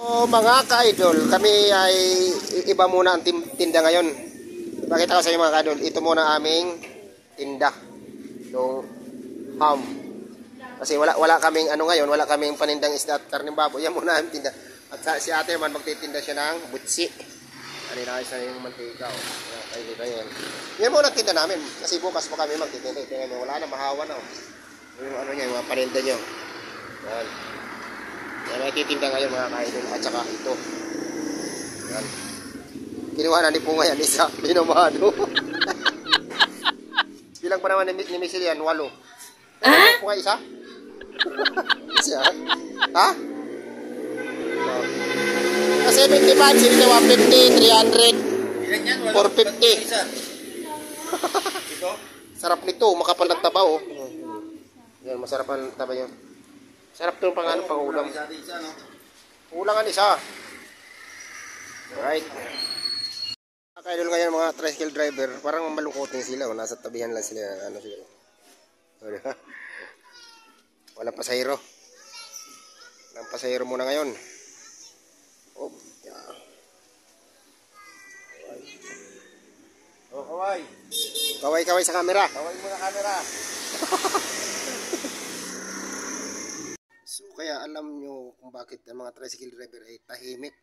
So, mga ka-idol, kami ay iba muna ang tinda ngayon. Bakit ako sa inyo mga ka-idol? Ito muna aming tinda. Yung ham. Kasi wala kaming ano ngayon, wala kaming panindang isda at karning baboy. Yan muna aming tinda. At si ate naman magtitinda siya ng butsi. Kanina sa yung mantika. Ay, dito yan. Yan muna tinda namin. Kasi bukas pa kami magtitinda. Tingnan mo, wala na, mahawa na. Yung ano niya, yung mga paninda niyo. Yan. Yan ay titinda ngayon mga ka-idol. At saka ito. Yan. Kinuha na ni Punga yan isa. Linamado. Bilang pa naman ni Michelle yan, 8. Punga isa? Siya? Ha? Kasi 75, sila 150, 300, 450. Sarap nito, makapal ng taba oh. Yan, masarap ang taba yun. Sarap ito pang ano, pang ulam. Ulangan isa. Alright. Mga ngayon mga tricycle driver, parang malungkotin sila. Nasa tabihan lang sila. Ano sila. Walang pasahero. Walang pasahero muna ngayon. Oh, yeah. Oh, kaway. Kaway sa camera. Kaway mo na camera. So, kaya alam nyo kung bakit ang mga tricycle driver ay tahimik.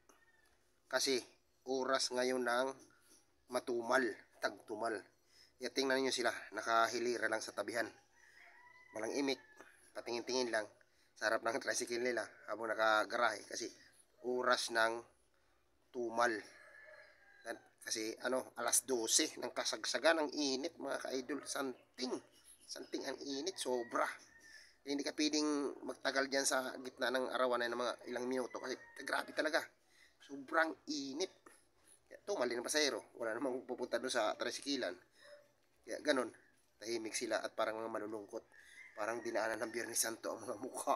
Kasi oras ngayon ng matumal, tagtumal. Kaya tingnan nyo sila, nakahilira lang sa tabihan. Walang imik, patingin-tingin lang sa harap ng tricycle nila habang nakagarahe. Kasi oras ng tumal. Kasi ano, alas 12 ng kasagsagan ng init mga ka-idol. Santing ang init, sobra. Hindi ka pwedeng magtagal dyan sa gitna ng arawan na ng mga ilang minuto kasi grabe talaga. Sobrang init. Kaya tumal din ang pasahero. Wala namang pupunta doon sa tricyclean. Kaya ganun, tahimik sila at parang mga malulungkot. Parang dinaanan ng Biyernes Santo ang mga mukha.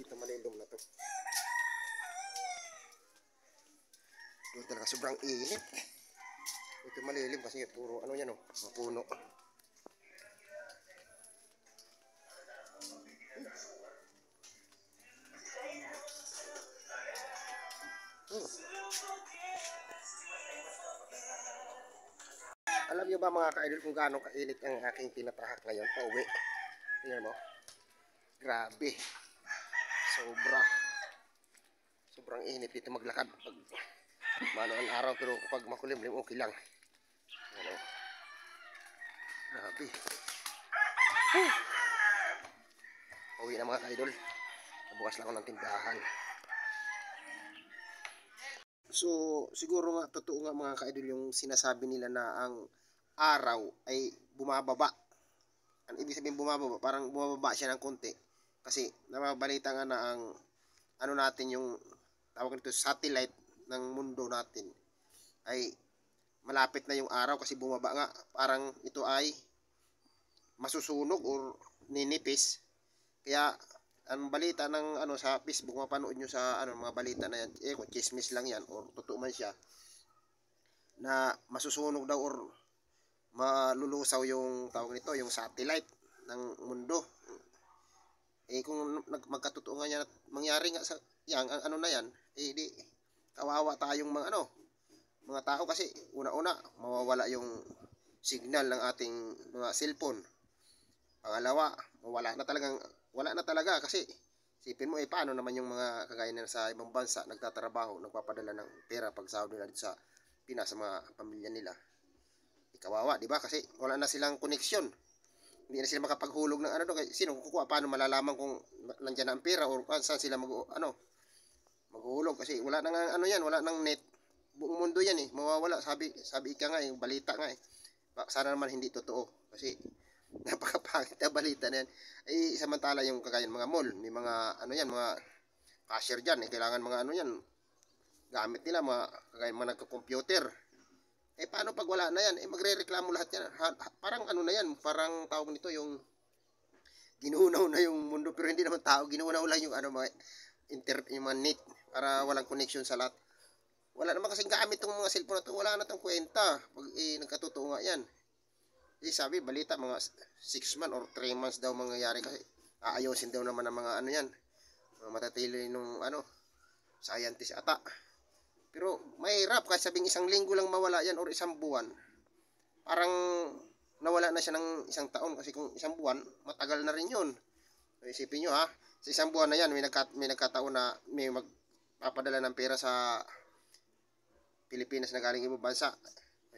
Dito malilong na to. Doon talaga sobrang init. Ito malilim kasi puro ano yan oh, mapuno. Alam niyo ba mga ka-idol kung gaano kainit ang aking tinatahak ngayon pauwi? Tingnan mo. Grabe. Sobrang init dito maglakad. Mano ang araw pero kapag makulimlim okay lang. Ano? Grabe. Pauwi na mga ka-idol. Bukas lang ako ng tindahan. So, siguro nga, totoo nga mga ka-idol yung sinasabi nila na ang araw ay bumababa. Ang ibig sabihin bumababa, parang bumababa siya ng konti. Kasi nababalita nga na ang ano natin yung tawag nito satellite ng mundo natin ay malapit na yung araw kasi bumaba nga. Parang ito ay masusunog or ninipis. Kaya ang balita ng ano sa Facebook, mapanood nyo sa ano mga balita na yan, kung chismis lang yan or totoo man siya na masusunog daw or malulusaw yung tawag nito, yung satellite ng mundo. Kung magkatotoo nga yan at mangyari nga sa yan, ano na yan, di kawawa tayong mga tao kasi una-una mawawala yung signal ng ating mga cellphone. Pangalawa, wala na talaga kasi isipin mo paano naman yung mga kagaya na sa ibang bansa nagtatrabaho, nagpapadala ng pera pag sahod nila dito sa Pinas sa mga pamilya nila. Kawawa, di ba? Kasi wala na silang koneksyon. Hindi na sila makapaghulog ng kasi sino kukuha, paano malalaman kung nandiyan na ang pera o saan sila maghuhulog kasi wala nang wala nang net. Buong mundo yan mawawala, sabi ika nga yung balita nga sana naman hindi totoo kasi napakapangit na balita na yan. Samantala yung kagaya mga mall, may mga mga cashier dyan, kailangan mga gamit nila, mga kagaya mga nagko-computer. Paano pag wala na yan? Magre-reklamo lahat yan. Parang na yan, parang tawag nito yung ginuunaw na yung mundo, pero hindi naman tao, ginuunaw lang yung yung mga net para walang connection sa lahat. Wala naman kasing gamit tong mga cellphone na to, wala na tong kwenta pag nagkatotoo nga yan. Sabi balita mga 6 months or 3 months daw mangyayari kasi aayusin daw naman ng mga yan Matatili nung scientist ata. Pero mahirap kahit sabing isang linggo lang mawala yan or isang buwan. Parang nawala na siya ng isang taon kasi kung isang buwan, matagal na rin yun. So, isipin nyo ha, sa isang buwan na yan, may nagkataon na may magpapadala ng pera sa Pilipinas na galing ibang bansa.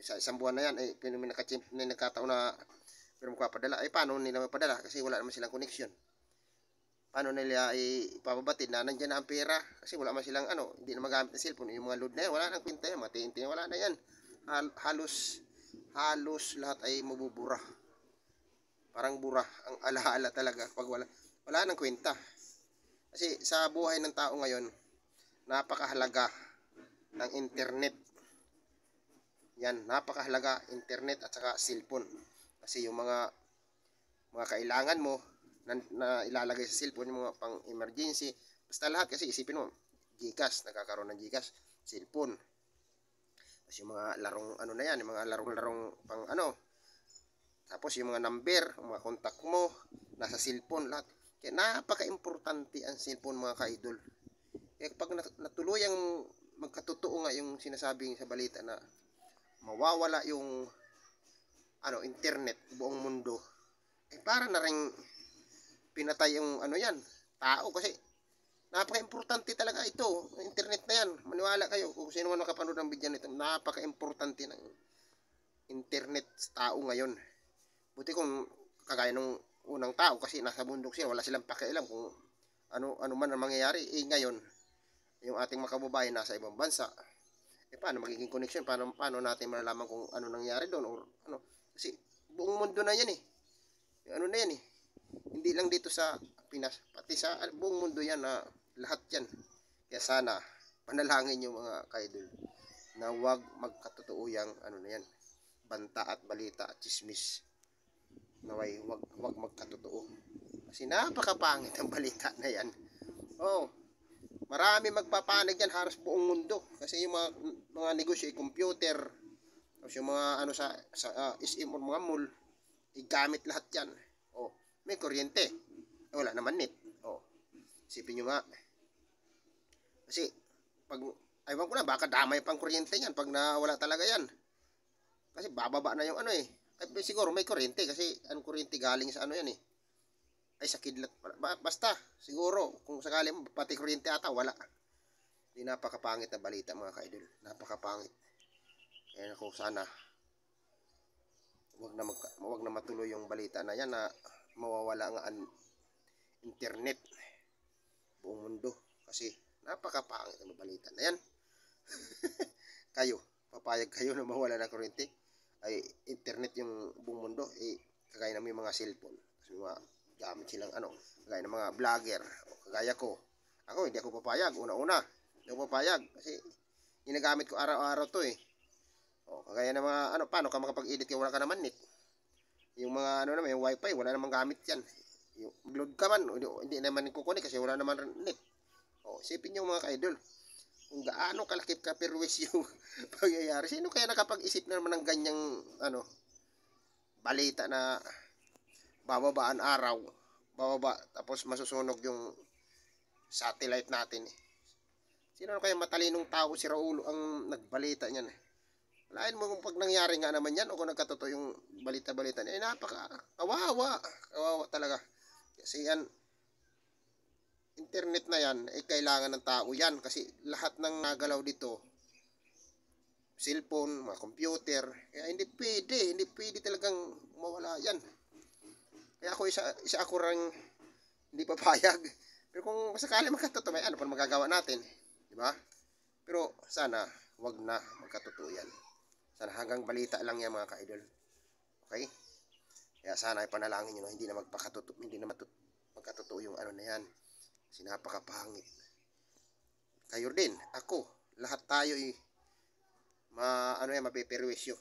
Sa isang buwan na yan, may nagkataon na pero magpapadala. Ay paano nila magpadala? Kasi wala naman silang connection. Paano nila ipapabatid na nandiyan na ang pera? Kasi wala man silang hindi na magamit ng cellphone. Yung mga load na yan, wala nang kwenta yan. Mga TNT, wala na yan. Halos lahat ay mabubura. Parang bura ang alaala talaga pag wala nang kwenta. Kasi sa buhay ng tao ngayon, napakahalaga ng internet. Yan, napakahalaga internet at saka cellphone. Kasi yung mga kailangan mo na ilalagay sa cellphone, yung mga pang emergency, basta lahat. Kasi isipin mo, GCash, nagkakaroon ng GCash, cellphone. Tapos yung mga larong na yan, yung mga larong pang tapos yung mga number, yung mga contact mo, nasa cellphone lahat. Kaya napaka-importante ang cellphone mga ka-idol. Kaya pag natuluyang magkatotoo nga yung sinasabing sa balita na mawawala yung internet buong mundo, para na rin pinatay yung yan, tao. Kasi napaka-importante talaga ito, internet na yan. Maniwala kayo, kung sino man nakapanood ng video nito, napaka-importante ng internet sa tao ngayon. Buti kung kagaya nung unang tao, kasi nasa bundok sila, wala silang pakialam kung ano man ang mangyayari. Ngayon, yung ating mga kababayan nasa ibang bansa, paano magiging connection? Paano natin malalaman kung ano nangyari doon or kasi buong mundo na yan yung na yan hindi lang dito sa Pinas, pati sa buong mundo yan na lahat yan. Kaya sana panalangin nyo mga kaidol na wag magkatotoo yung na yan, banta at balita at chismis. Naway wag magkatotoo. Kasi napakapangit ang balita na yan. Marami magpapanig yan halos buong mundo. Kasi yung mga negosyo, computer, tapos yung mga sa SM or mga mall, igamit lahat yan. May kuryente. Wala naman net. Isipin nyo nga. Kasi, aywan ko na, baka damay pang kuryente yan pag nawala talaga yan. Kasi bababa na yung siguro may kuryente kasi ang kuryente galing sa yan ay sa kidlat. Basta, siguro, kung sakali pati kuryente ata, wala. Di napakapangit na balita mga kaidol. Napakapangit. Kaya ako sana, wag na matuloy yung balita na yan na mawawala ang internet buong mundo. Kasi napakapangit ang balita na yan. Kayo, papayag kayo na mawala na kuryente? Ay internet yung buong mundo, kagaya na may mga cellphone. Kasi mga gamit silang kagaya ng mga vlogger, kagaya ko. Ako, hindi ako papayag. Una-una, hindi ako papayag. Kasi, ginagamit ko araw-araw to kagaya ng mga, paano ka makapag-edit kaya wala ka naman net? Yung mga, naman, yung wifi, wala namang gamit yan. Yung load ka man, hindi naman kukunik kasi wala naman net. Isipin nyo mga ka-idol, kung gaano kalaki kapirwis yung pangyayari. Sino kaya nakapag-isip na naman ng ganyang, balita na bababaan araw, tapos masusunog yung satellite natin Sino kaya matalinong tao, si Raulo ang nagbalita niyan Walain mo kung pag nangyari nga naman yan o kung nagkatotoo yung balita-balita niya, kawawa talaga. Kasi yan, internet na yan, kailangan ng tao yan. Kasi lahat ng nagalaw dito, cellphone, mga computer, kaya hindi pwede talagang mawala yan. Kaya ako isa ako rin hindi papayag. Pero kung sakali magkatotoo, may pa magagawa natin, di ba? Pero sana wag na magkatotoo yan. Sana hanggang balita lang yan mga ka-idol. Okay? Kaya sana ipanalangin nyo na hindi na magkatotoo yung na yan. Kasi napakapangit. Kayo din, ako, lahat tayo mapiperwisyo.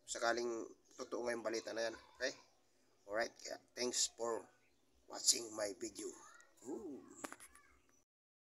Sakaling totoo nga yung balita na yan. Okay? Alright, kaya thanks for watching my video. Ooh.